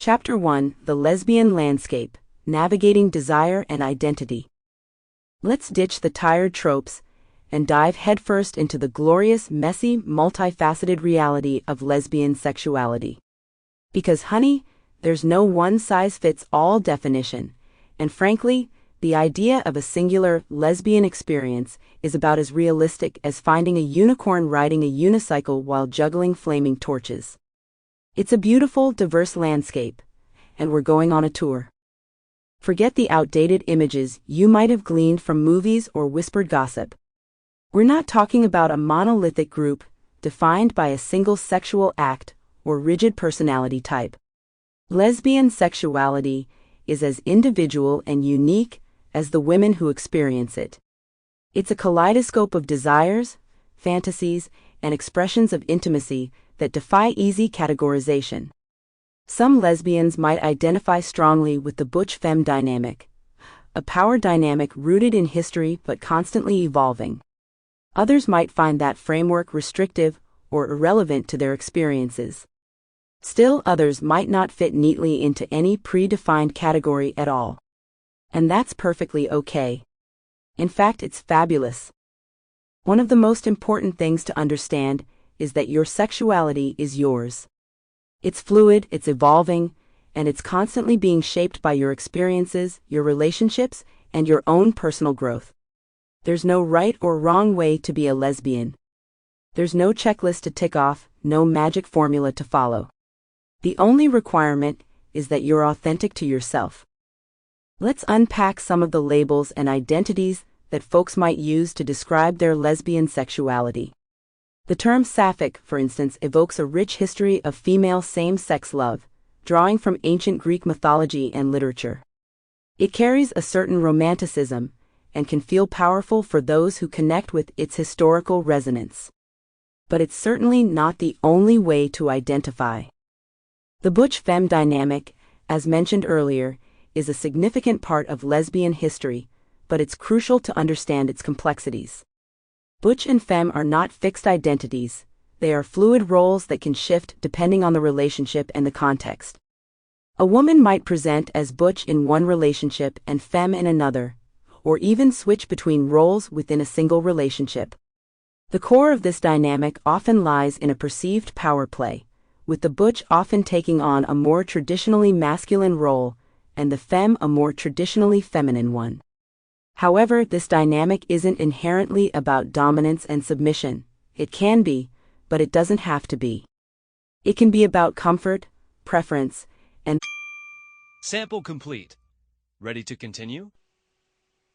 Chapter 1: The Lesbian Landscape, Navigating Desire and Identity. Let's ditch the tired tropes and dive headfirst into the glorious, messy, multifaceted reality of lesbian sexuality. Because, honey, there's no one-size-fits-all definition, and frankly, the idea of a singular lesbian experience is about as realistic as finding a unicorn riding a unicycle while juggling flaming torches. It's a beautiful, diverse landscape, and we're going on a tour. Forget the outdated images you might have gleaned from movies or whispered gossip. We're not talking about a monolithic group defined by a single sexual act or rigid personality type. Lesbian sexuality is as individual and unique as the women who experience it. It's a kaleidoscope of desires, fantasies, and expressions of intimacy that defy easy categorization. Some lesbians might identify strongly with the butch-femme dynamic, a power dynamic rooted in history but constantly evolving. Others might find that framework restrictive or irrelevant to their experiences. Still, others might not fit neatly into any predefined category at all. And that's perfectly okay. In fact, it's fabulous. One of the most important things to understand is that your sexuality is yours. It's fluid, it's evolving, and it's constantly being shaped by your experiences, your relationships, and your own personal growth. There's no right or wrong way to be a lesbian. There's no checklist to tick off, no magic formula to follow. The only requirement is that you're authentic to yourself. Let's unpack some of the labels and identities that folks might use to describe their lesbian sexuality. The term sapphic, for instance, evokes a rich history of female same-sex love, drawing from ancient Greek mythology and literature. It carries a certain romanticism and can feel powerful for those who connect with its historical resonance. But it's certainly not the only way to identify. The butch-femme dynamic, as mentioned earlier, is a significant part of lesbian history, but it's crucial to understand its complexities. Butch and femme are not fixed identities, they are fluid roles that can shift depending on the relationship and the context. A woman might present as butch in one relationship and femme in another, or even switch between roles within a single relationship. The core of this dynamic often lies in a perceived power play, with the butch often taking on a more traditionally masculine role and the femme a more traditionally feminine one. However, this dynamic isn't inherently about dominance and submission. It can be, but it doesn't have to be. It can be about comfort, preference, and... Sample complete. Ready to continue?